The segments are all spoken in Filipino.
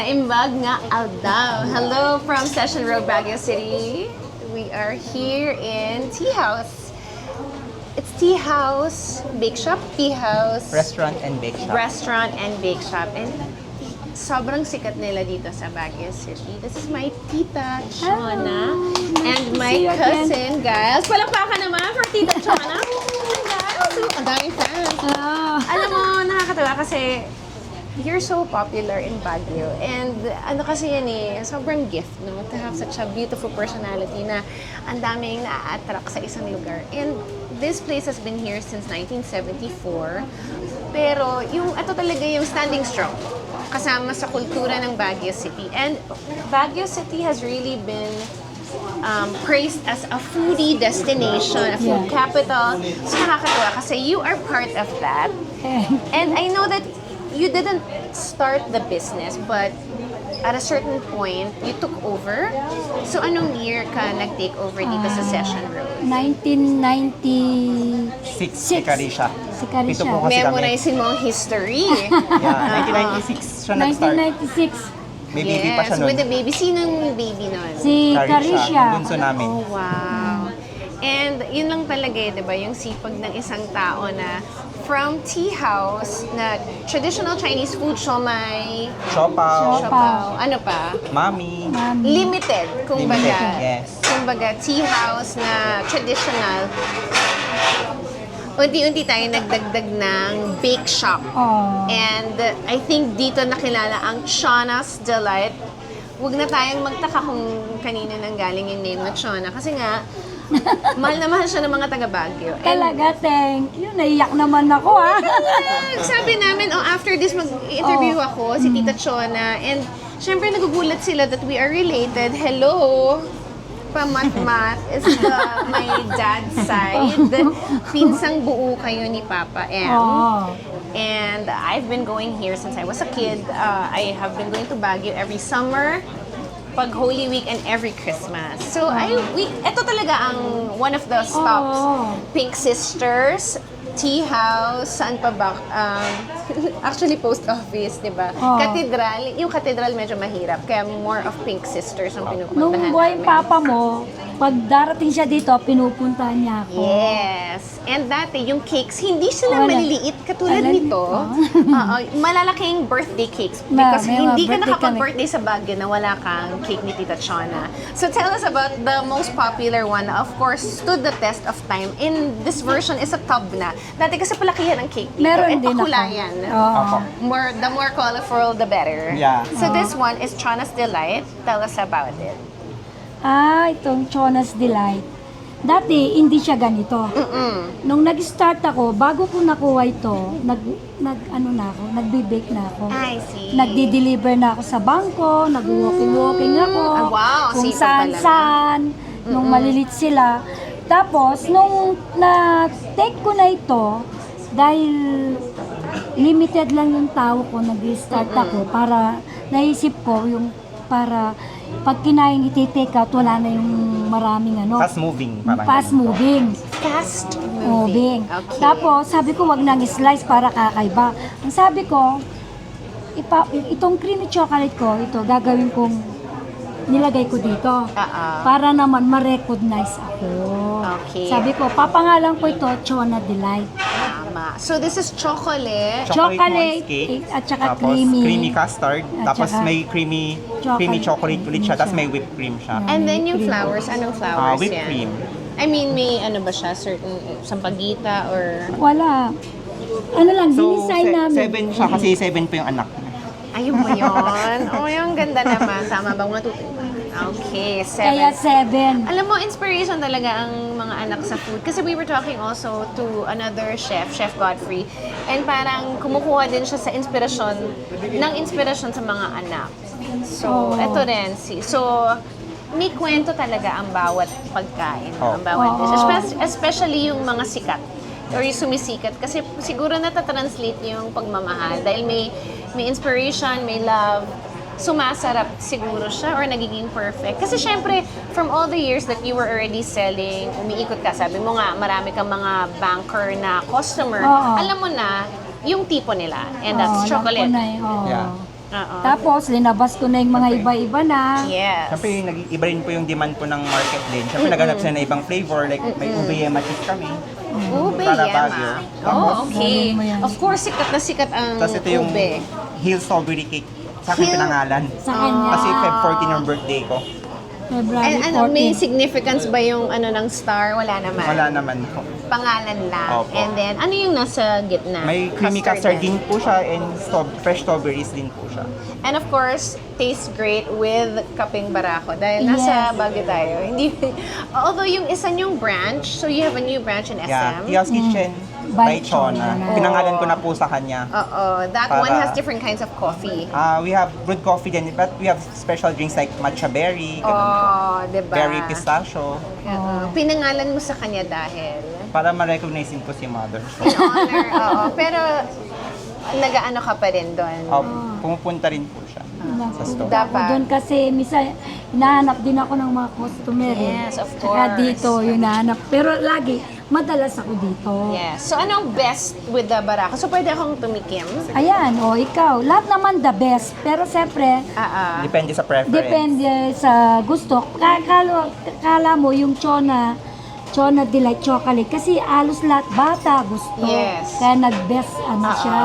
Naimbag nga aldaw. Hello from Session Road, Baguio City. We are here in Tea House. It's Tea House, Bake Shop, Tea House, Restaurant and Bake Shop. Restaurant and Bake Shop. And sobrang sikat nila dito sa Baguio City. This is my tita, Chona, and my cousin, Giles. Palakpakan naman for tita Chona. Giles, ang daming fans. Alam mo, nakakatawa kasi you're so popular in Baguio. And ano kasi yan eh, sobrang gift, no? To have such a beautiful personality na ang daming na-attract sa isang lugar. And this place has been here since 1974. Pero ito talaga yung standing strong kasama sa kultura ng Baguio City. And Baguio City has really been praised as a foodie destination, a food capital. So nakakatuwa kasi you are part of that. And I know that you didn't start the business, but at a certain point, you took over. So anong year ka nag-take over dito sa Session Road? 1996. Si Carisha. Si Carisha. Ito po kasi kami. Memorize mo ang history. Yeah, 1996 siya nag-start. 1996. May baby pa siya Yes, nun. with the baby. Sinong baby nun? Si Carisha. Yung bunso namin. Oh, wow. And yun lang talaga eh, di ba? Yung sipag ng isang tao na from tea house na traditional Chinese food, siomai, Siopaw, siopaw, ano pa? Mami. Limited, kumbaga. Limited, yes. Kumbaga, tea house na traditional. Unti-unti tayo nagdagdag ng bake shop. Oh. And I think dito nakilala ang Chona's Delight. Huwag na tayong magtaka kung kanina nang galing yung name na Chona. Kasi nga, mahal na mahal siya ng mga taga Baguio. And Talaga, thank you. Naiyak naman ako, ha? sabi namin, after this mag-interview ako, si Tita Chona. And syempre nagugulat sila that we are related. Hello! Pamat-mat is my dad's side. Pinsang buo kayo ni Papa M. Oh. And I've been going here since I was a kid. I have been going to Baguio every summer, pag Holy Week, and every Christmas. So ito talaga ang one of the stops. Pink Sisters, Tea House, saan pa ba? Actually, Post Office, di ba? Cathedral. Yung Cathedral medyo mahirap, kaya more of Pink Sisters ang pinupuntahan Nung buhay namin. papa mo, pag darating siya dito, pinupuntahan niya ako. Yes. And dati, yung cakes, hindi sila maliliit katulad Wala. nito. Malalaking birthday cakes. Because May mga hindi ka birthday nakapag-birthday sa Baguio na wala kang cake ni Tita Chona. So tell us about the most popular one na of course stood the test of time. In this version is a tub na. Dati kasi palakihan ang cake dito. Meron And din ako. pakulayan. Oo. The more colorful, the better. Yeah. So this one is Chona's Delight. Tell us about it. Itong Chona's Delight. Dati, hindi siya ganito. Nung nag-start ako, bago ko nakuha ito, nagbe-bake na ako. I see. Nagdi-deliver na ako sa bangko, nag-walking ako. Wow, kung sipag talaga. saan-saan, nung malilit sila. Tapos, nung na-take ko na ito, dahil limited lang yung tao ko, nag-start ako para naisip ko yung para pag kinayang iti-take out, wala na yung maraming Fast moving. Parang fast moving. Fast Moving. Okay. Tapos, sabi ko, wag nang slice para kakaiba. Ang sabi ko, itong creamy chocolate ko, ito, gagawin kong nilagay ko dito. Para naman ma-recognize ako. Okay. Sabi ko, papangalan ko ito, Chona Delight. Tama. So this is chocolate. Chocolate moist cake. at saka Tapos creamy custard. At Tapos saka may creamy chocolate ulit siya. Tapos may whipped cream siya. And then yung flowers, anong flowers Whipped yan? cream. I mean, may ano ba siya? Certain sampagita or... Wala. Ano lang, So, dinesign namin. 7 siya kasi 7 pa yung anak niya. Ayun mo yun. Yung ganda naman. Tama ba? Okay, 7. Kaya 7. Alam mo, inspiration talaga ang mga anak sa food. Kasi we were talking also to another chef, Chef Godfrey. And parang kumukuha din siya sa inspirasyon sa mga anak. So, eto rin. So, may kwento talaga ang bawat pagkain, ang bawat dish. Especially yung mga sikat or yung sumisikat. Kasi siguro natatranslate yung pagmamahal. Dahil may inspiration, may love, sumasarap siguro siya or nagiging perfect. Kasi syempre, from all the years that you were already selling, umiikot ka, sabi mo nga, marami kang mga banker na customer, alam mo na yung tipo nila. And that's chocolate. Alam ko na Yeah. Oo. Tapos, linabas ko na yung mga iba-iba na. Yes. Siyempre, iba rin po yung demand po ng market din. Siyempre, naghanap sila na ibang flavor. Like, may ube yema cheese kami. Ube Para yema. Baguio. Oh, okay. Galing mo yan. Of course, sikat na sikat ang Tapos ito yung ube. Hill Strawberry Cake. Sa akin Hill- pinangalan. Sa kanya. Kasi Feb 14 yung birthday ko. February And ano, may 14. significance ba yung ano ng star? Wala naman. Wala naman po. Pangalan lang. Opo. And then, ano yung nasa gitna? May creamy custard din. din po siya and fresh strawberries din po siya. And of course, tastes great with kaping barako. Dahil nasa Yes. Baguio tayo. Hindi, although yung isa yung branch, so you have a new branch in SM. Yeah, Tia's Kitchen By by Chona. Chona. Pinangalan ko na po sa kanya. Oo, that Para- one has different kinds of coffee. We have brewed coffee din, but we have special drinks like matcha berry, ganun po. Oh, diba? Berry pistachio, Oo. Pinangalan mo sa kanya dahil para ma-recognize din po si Mother. in honor, oo. Pero nag-ano ka pa rin doon. Pumupunta rin po siya sa store. Ako Dapat. doon kasi minsan hinahanap din ako ng mga customer. Yes, of Tsaka course. dito yung hinahanap. Pero lagi, madalas ako dito. Yes. So, anong best with the barako? So, pwede akong tumikim? Ayan, ikaw. Lahat naman the best. Pero siyempre, Depende sa preference. depende sa gusto. Kala mo yung Chona Delight Chocolate. Kasi alos lahat bata gusto. Yes. Kaya nag-best siya.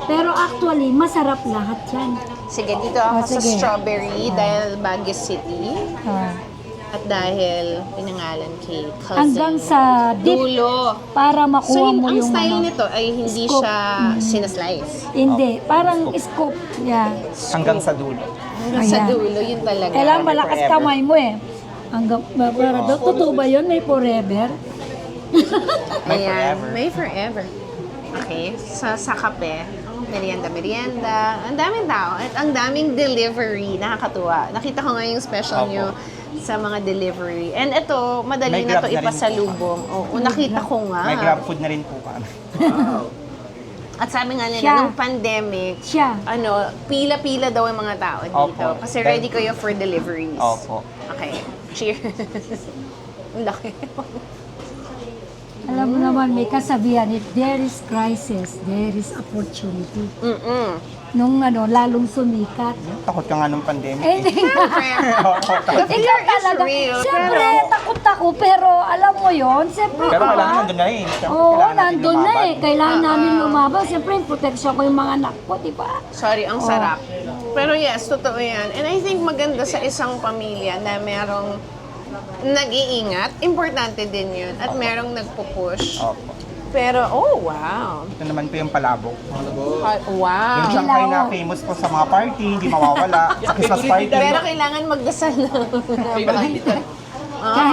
Pero actually, masarap lahat yan. Sige, dito ako sa sige. strawberry dahil Baguio City. Ah. At dahil pinangalan kay cousin. Hanggang sa dip dulo. para So, makuha mo ang yung style ano. nito ay hindi scoop. siya sinaslice. Hindi, parang scoop. Yeah. Hanggang sa dulo. Hanggang sa Ayan. dulo, yun talaga. Kailangan malakas forever. kamay mo eh. Hanggang, para daw, totoo ba yun? May forever? May Ayan, forever. May forever. Okay, sa kape, merienda. Ang daming tao at ang daming delivery. Nakakatuwa. Nakita ko nga yung special Opo. nyo sa mga delivery. And ito, madali May na to Grab na rin. ipasalubong. Oo, nakita ko nga. May grab food na rin po kami. At sabi nga nila, Siya. nung pandemic, Siya. pila-pila daw yung mga tao dito. Opo. Kasi ready kayo for deliveries. Opo. Okay, cheers. Ang laki. Alam mo naman, may kasabihan, if there is crisis, there is opportunity. Mm-mm. Nung lalong sumikat. Takot ka nga nung pandemic. Eh, hindi nga. The fear Ikaw is talaga. real. Siyempre, takot ako, pero alam mo yon siyempre. Pero diba? kailangan nandun na eh. Siyempre, Oo, kailangan natin nandun na lumaban. eh. Kailangan namin lumaban. Siyempre, proteksyon ko yung mga anak ko, di ba? Sorry, ang sarap. Pero yes, totoo yan. And I think maganda sa isang pamilya na merong nag-iingat. Importante din yun. At merong nagpo-push. Opo. Pero, oh, wow. Ito naman po yung palabok. Wow. Yung Shanghai na famous po sa mga party, hindi mawawala. Sa Christmas party. Pero kailangan magdasal na.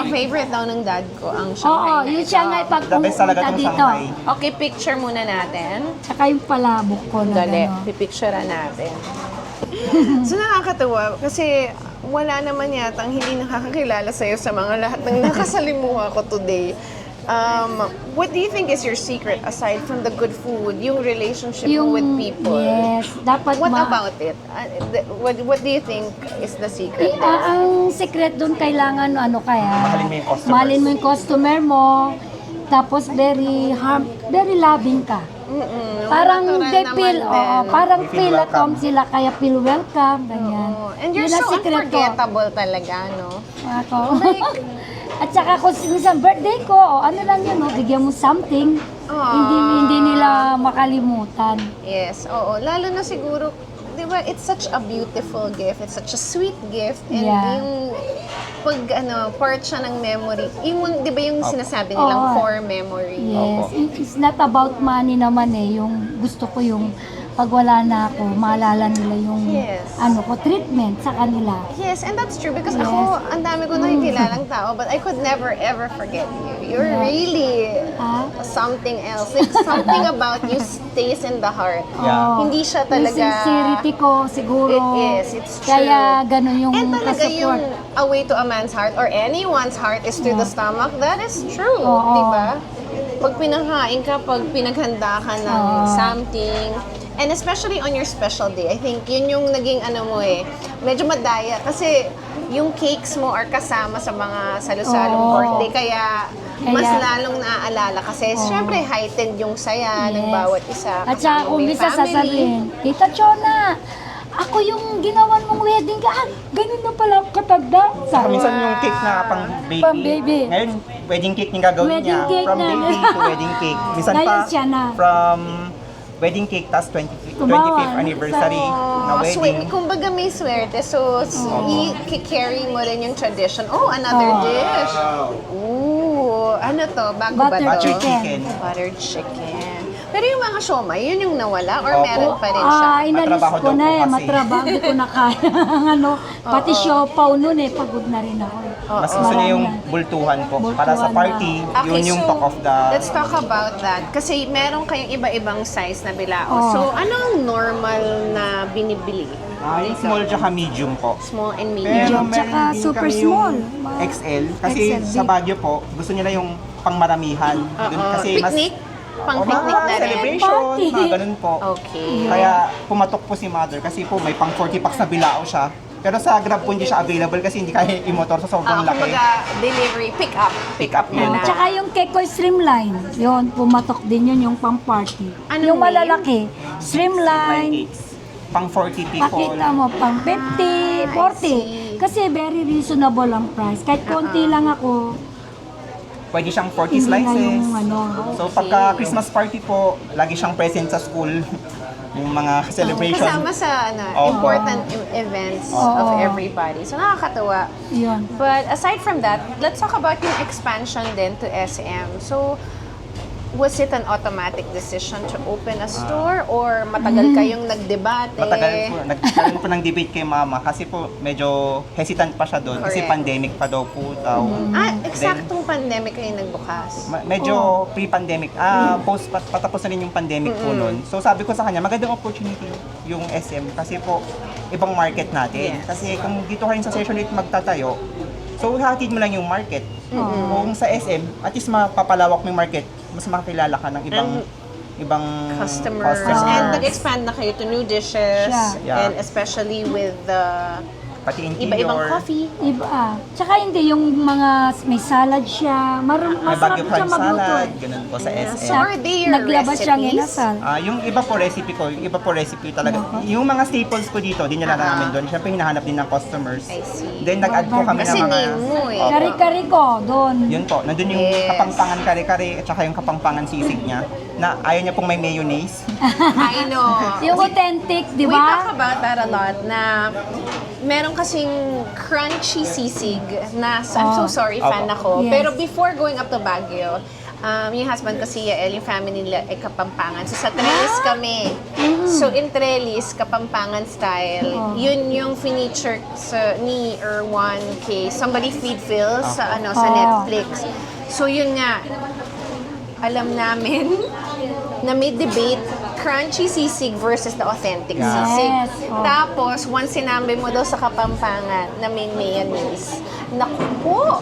Favorite daw ng dad ko, ang Oo, Shanghai na yung ito. siya nga pag The best talaga pumunta itong dito. Shanghai. Okay, picture muna natin. Tsaka yung palabok ko na Dali, gano'n. pipicturean natin. So nakakatuwa kasi wala naman yatang hindi nakakakilala sa'yo sa mga lahat ng nakasalimuha ko today. What do you think is your secret aside from the good food, yung relationship mo with people? Yes, dapat What about it? What do you think is the secret? Ang secret doon kailangan kaya? Mahalin mo yung customers. Mahalin mo yung customer mo. Tapos very loving ka. Parang natural they naman feel, din. parang They feel feel at welcome. home sila, kaya feel welcome, ganyan. And you're Yun ang so secret ko. unforgettable talaga, no? Ako. At saka kung minsan birthday ko, ano lang yun, bigyan mo something, hindi nila makalimutan. Yes, oo. Lalo na siguro, di ba, it's such a beautiful gift. It's such a sweet gift. And Yeah. yung pag part siya ng memory. Yung, di ba yung sinasabi nilang Oo. core memory? Yes, it's not about money naman yung gusto ko yung pag wala na ako, maalala nila yung Yes. treatment sa kanila. Yes, and that's true because Yes. ako, ang dami ko nakikilalang tao, but I could never ever forget you. You're really something else. Like, something about you stays in the heart. Yeah. Hindi siya Yung talaga... sincerity ko siguro. It is. It's true. Kaya ganun yung And talaga kasupport. yung a way to a man's heart or anyone's heart is through the stomach. That is true. Oo. Di ba? Pag pinakain ka, pag pinaghanda ka ng something, and especially on your special day, I think yun yung naging medyo madaya. Kasi yung cakes mo are kasama sa mga salusalong Oo. birthday. Kaya mas Kaya- lalong naaalala. Kasi syempre heightened yung saya ng Yes. bawat isa. At saka Kasama mo kung yung bisa family. sasabihin, Tita Chona, ako yung ginawan mong wedding ka. Ah, ganun na pala katagda. Saka minsan yung cake na pang baby. Pang baby. Ngayon, wedding cake yung gagawin Wedding niya. cake From na. baby to wedding cake. Minsan Ngayon pa, siya na. from wedding cake, tas 25th anniversary na wedding. Kumbaga may swerte. So, i-carry mo rin yung tradition. Oh, another dish. Ooh, ano to? Bago ba Butter to? Butter chicken. chicken. Buttered chicken. Pero yung mga siomay, yun yung nawala? Or Opo. meron pa rin siya? Inalis Matrabaho ko daw na po eh, kasi. matrabaho, hindi ko na kaya. ano, pati siopaw nun eh, pagod na rin ako. Mas gusto niya yung Marami na. bultuhan po. Bultuhan Para sa na. party, yun yung talk of the... let's talk about that. Kasi meron kayong iba-ibang size na bilao. Oh. So, anong normal na binibili? Yung small tsaka medium po. Small and medium. Pero Medium, tsaka meron din super kami small. yung XL. Kasi XL sa big. Baguio po, gusto nila yung pangmaramihan. Dun kasi Picnic? Pang O, picnic mga na rin? celebration, Party. mga ganun po. Okay. Kaya pumatok po si mother kasi po may pang 40 packs na bilao siya. Pero sa Grab po hindi siya available kasi hindi kaya i-motor sa sobrang laki. Kumbaga, delivery, pick up. Pick up na yun. lang. Tsaka yung Kekoy Streamline, yun, pumatok din yun yung pang party. Anong yung name? malalaki, Streamline, Pang 40 people. pakita mo, pang 50, 40. Kasi very reasonable ang price. Kahit konti lang ako, Pwede siyang 40 hindi na slices. yung ano. So pagka Christmas party po, lagi siyang present sa school. Yung mga celebration. Kasama sa Opo. important events Oo. of everybody. So, nakakatuwa. Yun. But aside from that, let's talk about yung expansion din to SM. So, was it an automatic decision to open a store or matagal kayong nagdebate? Nagkaroon po ng debate kay mama kasi po medyo hesitant pa siya doon kasi Correct. pandemic pa daw po daw. Eksaktong pandemic kayo nagbukas. Medyo pre-pandemic. Patapos na rin yung pandemic po noon. So sabi ko sa kanya, magandang opportunity yung SM kasi po ibang market natin. Yes. Kasi kung dito ka rin sa Session 8 magtatayo, so hatid mo lang yung market. Kung sa SM, at least mapapalawak mo yung market, mas makakilala ka ng ibang Customers. And nag-expand na kayo to new dishes. Yeah. And especially with the Pati interior. iba-ibang coffee. Iba. Tsaka hindi yung mga may salad siya. May Masarap Baguio siya crab magluto. salad, ganun po sa SM. So, are they your Naglabas siyang recipes? inasal. Yung iba po recipe ko, yung iba po recipe talaga. Yung mga staples ko dito, dinala na namin doon. Siyempre hinahanap din ng customers. I see. Then nag-add po kami Kasi ng mga... name mo eh. Opo. Kari-kari ko, doon. Yun po, nandun yung Yes. kapangpangan kare-kare at saka yung kapangpangan sisig niya na ayaw niya pong may mayonnaise. I know. Yung authentic, di We talk ba? about that a lot na meron kasing crunchy sisig na I'm so sorry, fan Opo. ako. Yes. Pero before going up to Baguio, yung husband ko si Yael, yung family nila ay Kapampangan. So sa Trellis kami. So in Trellis, Kapampangan style. Yun yung feature sa ni Erwan kay Somebody Feed Phil sa sa Netflix. So yun nga, alam namin na may debate crunchy sisig versus the authentic Yeah. sisig. Yes, oh. Tapos, once sinabi mo daw sa Kapampangan na may mayonnaise, naku po,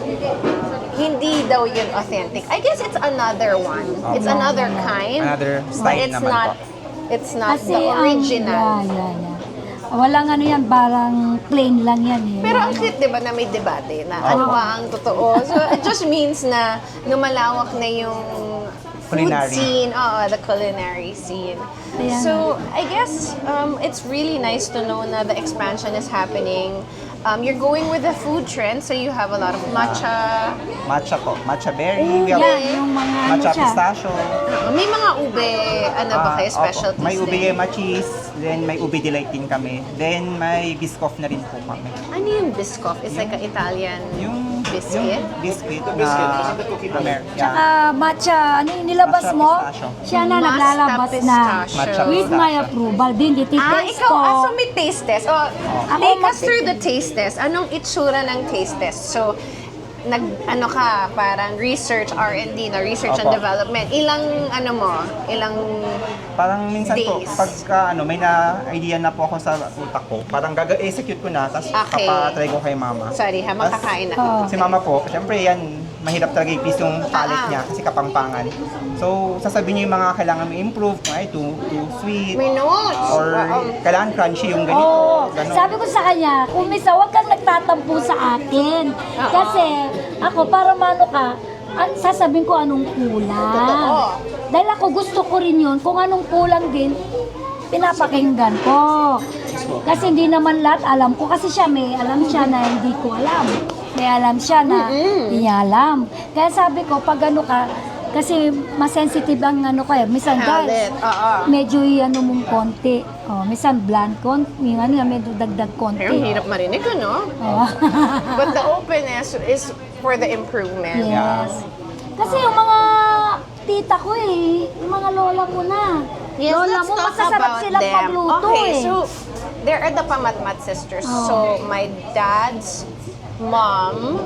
hindi daw yun authentic. I guess it's another one. It's another kind. Another but style it's naman not, po. it's not Kasi the original. Yeah. Walang ano yan, parang plain lang yan eh. Pero ang cute, di ba, na may debate na ano ba ang totoo. So, it just means na lumalawak na yung food Culinary. scene, the culinary scene. Ayan. So, I guess it's really nice to know na the expansion is happening. You're going with the food trend, so you have a lot of matcha. Matcha po, matcha berry, Oh, we have yan, yung mga ano matcha siya. pistachio. May mga ube, ano ba kayo, Opo. specialties May ube din? yema cheese, then may ube delight din kami. Then may biscoff na rin po kami. Ano yung biscoff? It's like an Italian biscuit? Yung biscuit na Tsaka matcha, ano yung nilabas Matcha mo? pistachio. Siya na Matcha naglalabas na. pistachio. Matcha With my pistachio. approval din, titaste Ikaw, ko. so may taste test. Ako, Take us mag- through the taste test. Anong itsura ng taste test? So, parang research, R&D, na research and Opo. development. Ilang Parang minsan po, days? pagka may na-idea na po ako sa utak ko, parang execute ko na, tapos Okay. papatry ko kay mama. sorry ha, makakain na. Oh. Si mama po, syempre yan, mahirap talaga i-please yung palate niya kasi kapangpangan. So, sasabihin niya yung mga kailangan i-improve, ay too sweet, May notes! or kailangan crunchy yung ganito, Oo. ganon. Sabi ko sa kanya, kung misa, huwag kang nagtatampo sa akin. Kasi ako, para mano ka, sasabihin ko anong kulang. Totoo. Dahil ako gusto ko rin yun, kung anong kulang din, pinapakinggan ko. Yes po. Kasi hindi naman lahat alam ko. Kasi siya may alam siya na hindi ko alam. May alam siya na hindi niya alam. Kaya sabi ko, pag ano ka, kasi masensitive ang ano ko eh. Minsan Palette, guys, oo. medyo ano mong konti. Oh, minsan bland konti. Yung ano, medyo dagdag konti. Pero ang hirap marinig, ano? Oh. But the openness is for the improvement. Yes. Kasi yung mga tita ko eh, yung mga lola ko na. Yes, lola let's mo, talk masasarap about silang them. magluto Okay, eh. so there are the Pamatmat sisters. Oh. So my dad's mom,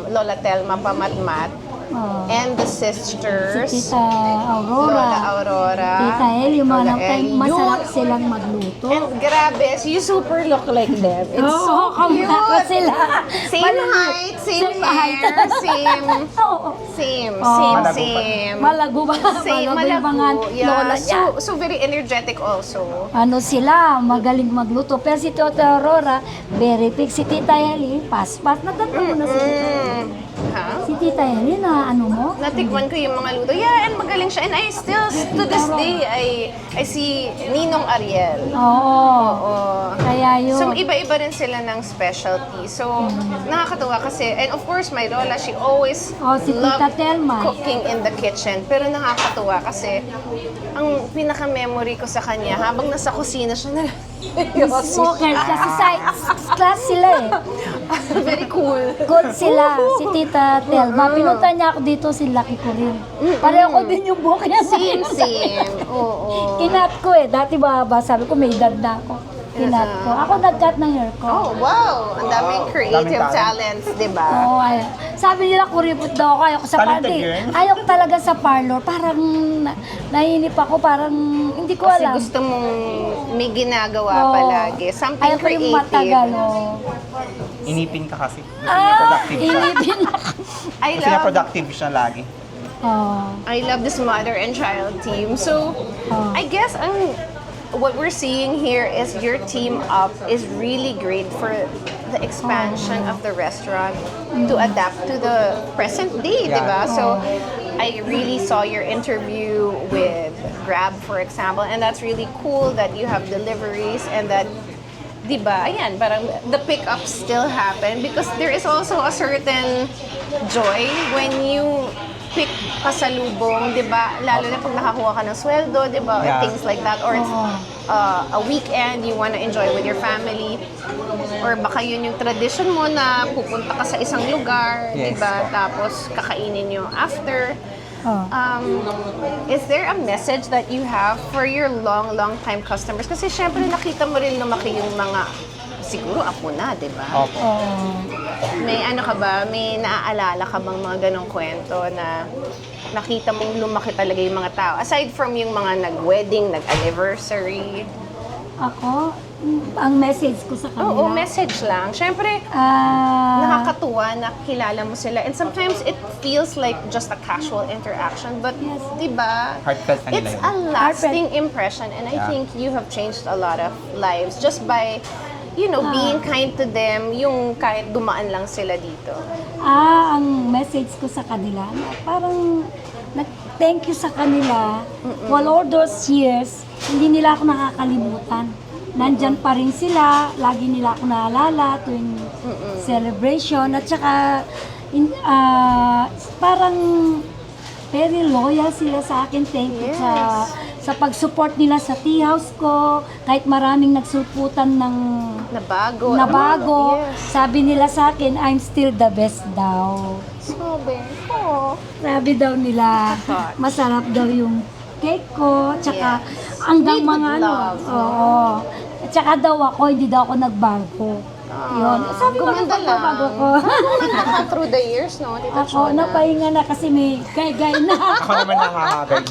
Lola Telma Pamatmat, Oh. and the sisters, Si Tita Aurora. Lola Aurora, Tita El, yung Lola mga El. masarap Yun. silang magluto. And grabe, so you super look like them. It's so kamukha ko cute. sila. Same Maliliit. height, same height. hair, same, Oo. same, Oh. same, Malago pa. same. Malago ba? Same, Malago yung mga yeah. lola niya. So very energetic also. Ano sila, magaling magluto. Pero si Tita Aurora, very big. Si Tita Eli, pas-pas. Naganda mo na si Tita Eli. Ha? Si Tita Eli na ano mo? Natikman ko yung mga luto. Yeah, and magaling siya. And I still, to this day, I see Ninong Ariel. Oo. Oo. Kaya yun. So, iba-iba rin sila ng specialty. So, nakakatuwa kasi, and of course, my lola, she always Oh, si Tita loved Telma. cooking in the kitchen. Pero nakakatuwa kasi, ang pinaka-memory ko sa kanya, habang nasa kusina siya na Smokers. Kasi sa class sila eh. Very cool. Good sila. Si Tita Telma. Pinunta niya ako dito, si Lucky ko rin. Pareho ko din yung buhok niya. Same. Oo. Kinat ko eh. Dati ba, sabi ko may edad na ako. Kinat ko. Ako nag-cut ng hair ko. Oh, wow! Ang daming creative Daming talents, di ba? Oo, ay. Sabi nila kuripot daw ako. Ayoko sa Talented party. girl. Ayoko talaga sa parlor. Parang nainip ako. Parang hindi ko Kasi alam. gusto mong may ginagawa Oo. palagi. Something Ayoko yung matagal. creative. Oh. Inipin ka kasi. Gusto niya productive siya. Inipin ako. I Gusto niya love productive siya lagi. Oh. I love this mother and child team. So, Oh. I guess what we're seeing here is your team up is really great for the expansion of the restaurant to adapt to the present day, Yeah. diba? So, I really saw your interview with Grab, for example, and that's really cool that you have deliveries and that, diba, ayan, parang the pickups still happen because there is also a certain joy when you pick pasalubong, di ba? Lalo na pag nakakuha ka ng sweldo, di ba? Or Yeah. things like that. Or it's a weekend you want to enjoy with your family. Or baka yun yung tradition mo na pupunta ka sa isang lugar, di Yes. ba? Tapos kakainin nyo after. Oh. Is there a message that you have for your long time customers? Kasi syempre nakita mo rin lumaki yung mga siguro apo na, di ba? Opo. Oh. May ano ka ba? May naaalala ka bang mga ganong kwento na nakita mong lumaki talaga yung mga tao? Aside from yung mga nag-wedding, nag-anniversary. Ako, ang message ko sa kanila. Oo, message lang. Syempre, nakakatuwa na kilala mo sila. And sometimes it feels like just a casual interaction. But, Yes. di ba? Heartfelt na nila It's yun. a lasting impression. And I Yeah. think you have changed a lot of lives just by, being kind to them, yung kahit dumaan lang sila dito. Ang message ko sa kanila, parang thank you sa kanila. For all those years, hindi nila ako nakakalimutan. Nandyan pa rin sila, lagi nila ako naalala tuwing celebration. At saka, parang very loyal sila sa akin. Thank you sa pag-support nila sa tea house ko. Kahit maraming nagsuputan ng Nabago. nabago. Yes. Sabi nila sa akin, I'm still the best daw. Sabi. Oh. Sabi daw nila, masarap daw yung cake ko, tsaka hanggang Made with mga love, no? oo. At tsaka daw ako, hindi daw ako nagbarko. Yun. Sabi ko, Gumanda lang. bago ko. Gumanda ka through the years, no? Tita Ako, Chona? napahinga na kasi may gay-gay na. Ako naman nakakagay.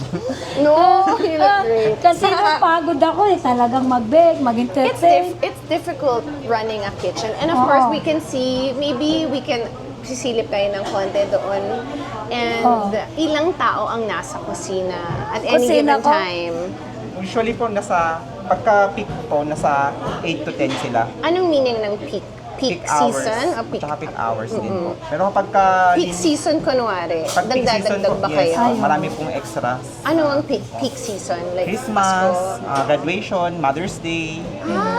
No, you look great. Kasi napagod ako eh, talagang mag-bake, mag-entertain. It's difficult running a kitchen. And of Oo. course, we can see, maybe we can sisilip tayo ng konti doon. And Oo. ilang tao ang nasa kusina at any Kusina given ko? time? Usually po, pagka-peak po, nasa 8 to 10 sila. Anong meaning ng peak? peak hours. season? Tsaka peak hours din po. Pero kapag ka... Peak season, kunwari, Pag peak season dagdag po, ba kayo? yes, marami pong extra. Ano ang peak season? Like Christmas, Pasko? graduation, Mother's Day,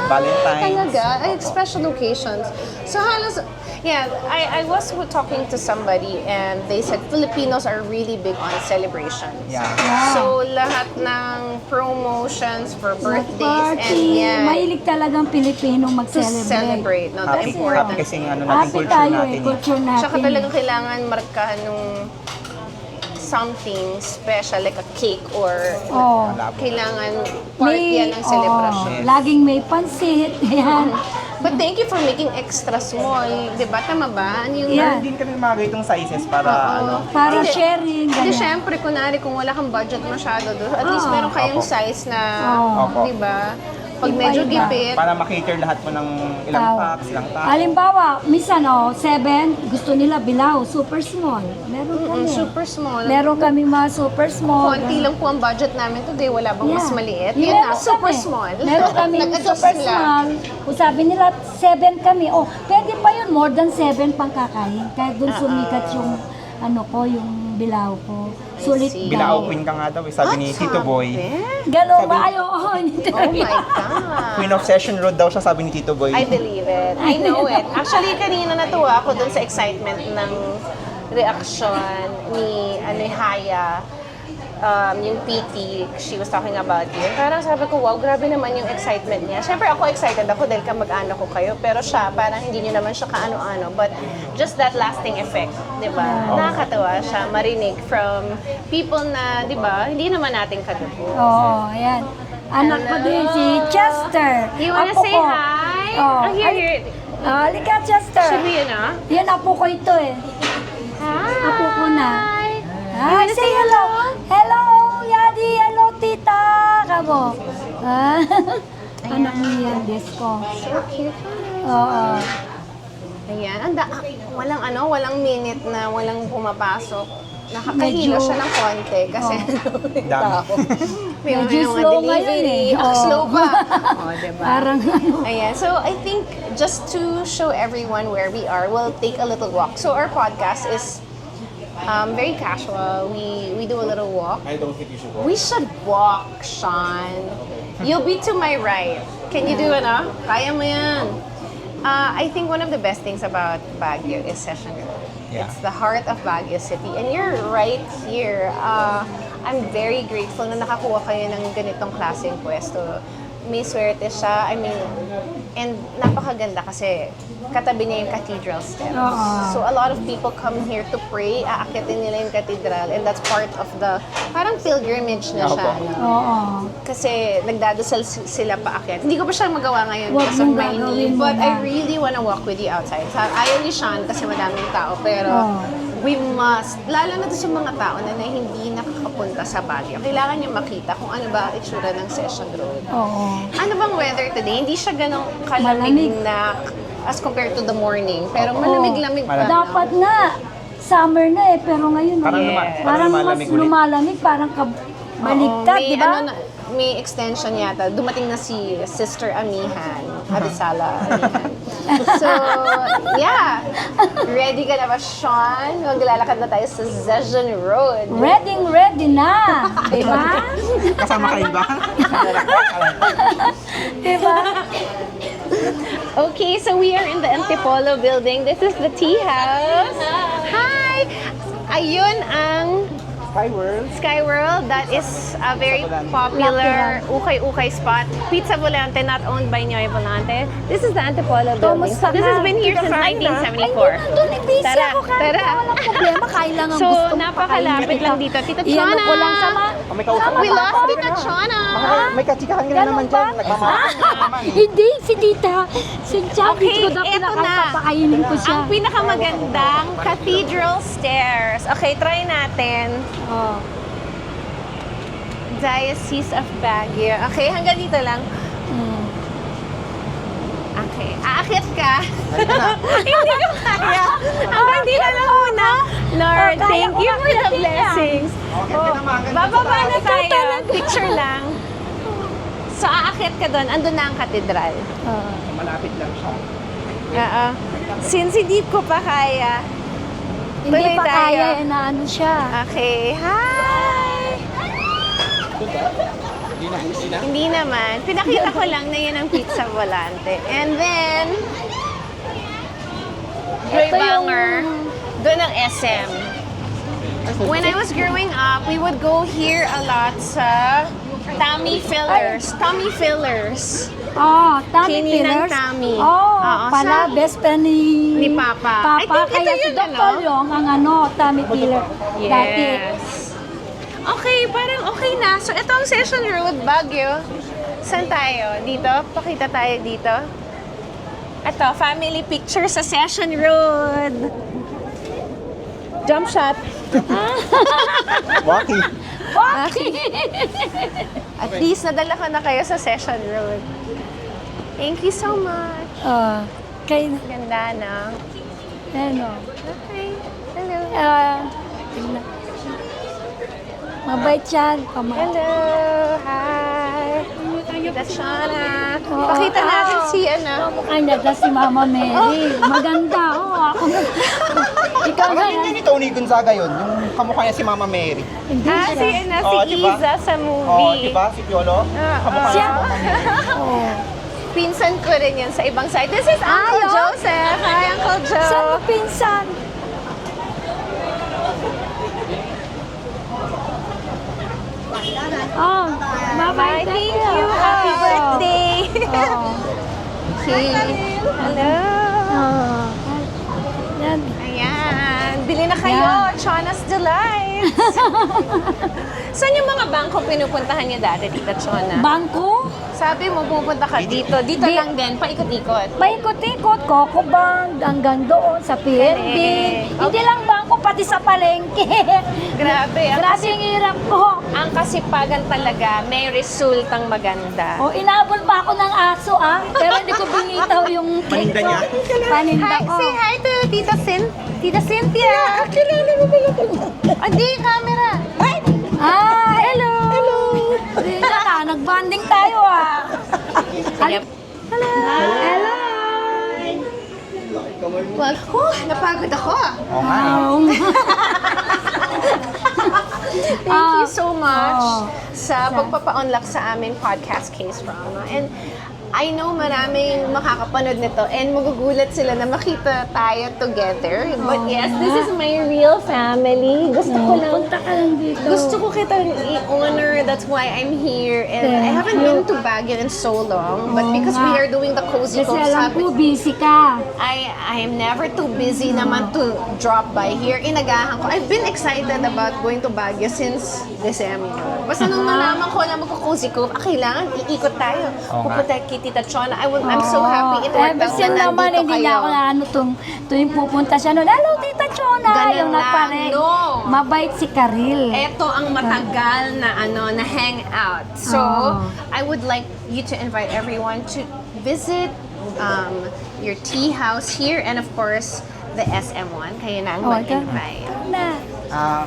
Valentine's. Talaga? Ay, special occasions. So halos, yeah, I was talking to somebody and they said Filipinos are really big on celebration. Yeah. So lahat ng promotions for birthdays and Party. yeah, Mahilig talagang Pilipino to mag-celebrate. celebrate. No, the Happy, important. happy kasi yung ano natin, Happy culture tayo natin. culture natin. Tsaka talagang kailangan markahan nung something special like a cake or Oh. kailangan part yan ng celebration. Yes. Laging may pansit. Yan. But thank you for making extra small. Di ba? Tama ba? Yung Yeah. Meron din kami mga ganitong sizes para ano. Para Hindi. sharing. Hindi, Ganyan. syempre, kunwari, kung wala kang budget masyado doon, at least meron kayong Opo. size na, Opo. di ba? Pag medyo Iba-iba. gipit, Para makater lahat po ng ilang Tao. packs, ilang tao. Halimbawa, minsan 7, gusto nila bilao, super small. Meron kami. super small. Meron kami mga super small. Konti lang po ang budget namin today. Wala bang mas maliit? Yun Yun na, meron super kami. small. Meron kami Nag-adjust super sila. small. Kung sabi nila 7 kami, pwede pa yun, more than 7 pang kakain. Kahit dun sumikat yung, yung bilao ko. Sulit see. Bilao daw. queen ka nga daw, sabi ni Tito Boy. Gano'n ba? Sabi- Ay, oo. Oh my God. Queen of Session Road daw siya, sabi ni Tito Boy. I believe it. I know it. Actually, kanina natuwa ako dun sa excitement ng reaction ni Haya. Yung PT, she was talking about you. Parang sabi ko, wow, grabe naman yung excitement niya. Siyempre ako excited ako dahil kamag-anak ko kayo. Pero siya, parang hindi niyo naman siya kaano-ano. But just that lasting effect, di ba? Nakakatawa siya marinig from people na, di ba, hindi naman natin kadugo. Oo, ayan. Anak ko din, si Chester. You wanna Apo say ko. hi? Oh, Here. halika, Chester. Should we, Yan, apo ko ito eh. Hi! Apo ko na. Hi, say hello. Hello, Yadi. Hello, tita. Kabo. Anak mo yan, Desko. So cute. Oo. Ayan, walang minute na walang pumapasok. Nakakahilo Medyo- siya ng konti kasi Dami. may Medyo mga slow ngayon delivery. eh. Oo. Slow pa. Diba? Parang Ayan, so I think just to show everyone where we are, we'll take a little walk. So our podcast is very casual. We do a little walk. I don't think you should We should walk, Sean. You'll be to my right. Can you do it, Kaya mo yan. I think one of the best things about Baguio is Session Road. Yeah. It's the heart of Baguio City. And you're right here. I'm very grateful na nakakuha kayo ng ganitong klaseng pwesto. May swerte siya. I mean, and napakaganda kasi katabi niya yung cathedral steps. Oo. So a lot of people come here to pray, aakitin nila yung cathedral, and that's part of the, parang pilgrimage na siya. Opo. No? Oo. Kasi nagdadasal sila paakyat. Hindi ko pa siya magawa ngayon Huwag because of mong my gagawin knee, mo but na. I really wanna walk with you outside. Ayaw ni Sean kasi madaming tao, pero Oo. we must, lalo na to sa mga tao na hindi nakakapunta sa Baguio, kailangan niya makita kung ano ba ang itsura ng Session Road. Oo. Ano bang weather today? Hindi siya ganong Malamig. kalamig na as compared to the morning. Pero Oo. malamig-lamig pa. Malamig. Dapat nga, summer na pero ngayon Parang parang naman, parang mas lumalamig ulit. lumalamig, parang baligtad, Oo, di ba? may extension yata. Dumating na si Sister Amihan. Abisala Amihan. So, yeah. Ready ka na ba, Sean? Maglalakad na tayo sa Zhejiang Road. Ready na, di ba? Kasama kayo ba? Di ba? Okay, so we are in the Antipolo building. This is the tea house. Hi! Ayun ang Hi, world. Sky World. That is a very popular ukay-ukay spot. Pizza Volante, not owned by Nyoy Volante. This is the Antipolo building. So this has been here since 1974. Doon, busy Tara, ako kahit tara. walang problema. Kain lang ang So, gusto ko. napakalapit lang dito. Tita Iyan Chona! ko lang sama. May kausap We na lost ako. Tita Chona! May kachikahan ka na naman dyan. Nagmamahal ka naman. Hindi, si tita. Si Chubby Okay, ko dapat eto na. nakapapakainin ko siya. Ang pinakamagandang cathedral stairs. Okay, try natin. Oh. Diocese of Baguio. Okay, hanggang dito lang. Mm. Okay, aakyat ka. Halika na. Hindi ko kaya. Hanggang dito lang muna. Lord, kaya thank ko you na for the kaya din yan. blessings. Okay, ka na, maganda Bababa sa na taas. tayo. Picture lang. So, aakyat ka doon. Andun na ang katedral. Oh. Malapit lang siya. Oo. Since hindi ko pa kaya. Hindi Tuloy pa tayo. kaya, inaano siya. Okay, hi! Hindi naman. Pinakita ko lang na yan ang Pizza Volante. And then, Joy Ito yung- Banger, doon ang SM. When I was growing up, we would go here a lot sa Tummy Fillers. Tummy Fillers. Oh, Tummy Kini ng Fillers. tummy. Oh, Oo, pala, sa- best friend Ni Papa. I think Kaya ito si yun, Dr. ano? Long ang tummy filler. Dati. Yes. Okay, parang okay na. So, ito ang Session Road, Baguio. Saan tayo? Dito? Pakita tayo dito. Ito, family picture sa Session Road. Jump shot. Waki. At least nadala ko na kayo sa Session Road. Thank you so much. Kay, Ganda, no? ano, Okay. Hello. mabait yan. Hello. Hi. Tita Shana. Pakita natin si ano. Mukha niya na si Mama Mary. Maganda. Ako na. Ikaw Ang na. galing ni Tony Gonzaga yun, yung kamukha niya si Mama Mary. Hindi Ah, si, siya. ano, Oh, si diba? Iza sa Oo, movie. diba? Si Piolo. Kamukha niya Siya. si Mama Mary. Oh. Pinsan ko rin yan sa ibang side. This is Uncle Ay, oh. Joseph. Hi, Uncle Joe. Saan mo pinsan? Oh, Bye, thank you. Happy birthday. Okay. Hello. Oh. Yan. Ayan. Bili na kayo. Yan. Chona's Delights. Saan yung mga bangko pinupuntahan niyo dati, Tita Chona? Bangko? Sabi mo, pupunta ka dito. Dito Di- lang din, paikot-ikot. Paikot-ikot, Coco Bank, hanggang doon sa PNB. Correct. Hindi lang bangko, pati sa palengke. Grabe. Grabe ang hirap ko. Ang kasipagan talaga, may resultang maganda. O, inabol pa ako ng aso, pero hindi ko binitaw yung Paninda niya? Paninda Hi, ko. say hi to Tita Tita Cynthia. Kilala mo pala ito. Adi, camera. Hi. Hello! Hello! Nagbanding tayo, Sige. Hello! Hello! Wag ko, napagod ako. Oo nga eh. Thank you so much Oh. sa pagpapa-unlock sa aming podcast Case Drama. And I know maraming makakapanood nito and magugulat sila na makita tayo together. But yes, this is my real family. Gusto ko lang Punta ka lang dito. Gusto ko kitang i-honor. That's why I'm here. And I Thank haven't you. been to Baguio in so long. But because we are doing the Cozy Kasi Cove, alam ko, sabi, busy ka. I am never too busy naman to drop by here. Inagahan ko. I've been excited about going to Baguio since December. Basta nung nalaman ko na magko-Cozy Cove, kailangan iikot tayo. Oo nga. Pupunta kay Tita Chona. I'm so happy it worked Ever out since na naman, nandito hindi niya ako kayo. na ano tuwing pupunta siya noon. Hello, Tita Chona! Ganun Yung lang, nagparek. no. Mabait si Karil. Ito ang matagal na na hangout. So, Oh. I would like you to invite everyone to visit your tea house here and of course the SM1. Kayo na ang Oh, mag-invite. na. Ah,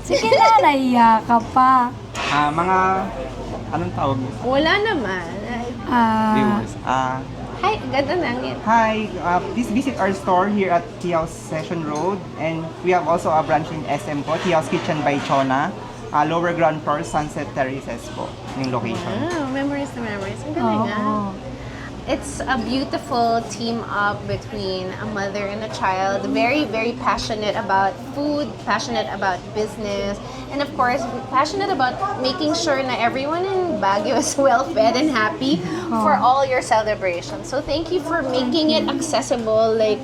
Sige na, nahiya ka pa. mga, anong tawag? Wala naman. Viewers. Hi, ganda na yan. Hi, please visit our store here at Tea House Session Road, and we have also a branch in SM po, Tea House Kitchen by Chona, lower ground floor, Sunset Terraces po, yung location. Oh, memories na memories. Ang galing ah. It's a beautiful team up between a mother and a child. Very, very passionate about food, passionate about business, and of course, passionate about making sure na everyone in Baguio is well fed and happy for all your celebrations. So thank you for making it accessible. Like,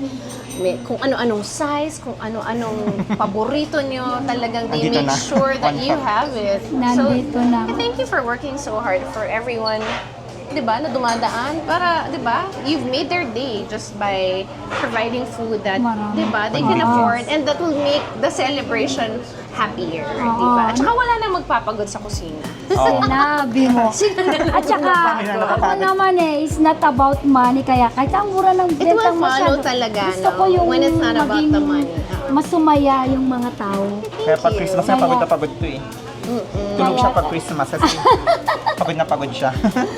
kung ano-anong size, kung ano-anong paborito nyo, talagang they Nandito make na. sure that One you shot. have it. Nandito na. And thank you for working so hard for everyone, 'di ba, na dumadaan para, 'di ba, you've made their day just by providing food that, Marami. 'di ba, they can Yes. afford and that will make the celebration happier, 'di ba? At saka wala nang magpapagod sa kusina. Sinabi mo. At saka, ako naman is not about money. Kaya kahit ang mura ng It will bentang follow masyado, talaga, gusto no? ko yung When it's not about maging the money. masumaya yung mga tao. Kaya pag you. Christmas na pagod na pagod to eh. Tulog siya pag Christmas kasi pagod na pagod siya.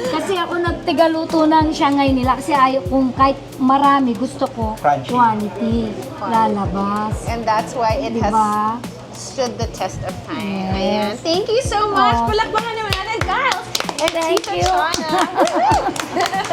Kasi ako nagtigaluto ng Shanghai nila kasi ayaw kung kahit marami gusto ko Crunchy. quality lalabas. And that's why it has Diba? stood the test of time. Yes. Ayan. Thank you so much. Oh. Palakpakan naman natin, girls. And Thank Tita you. Chona.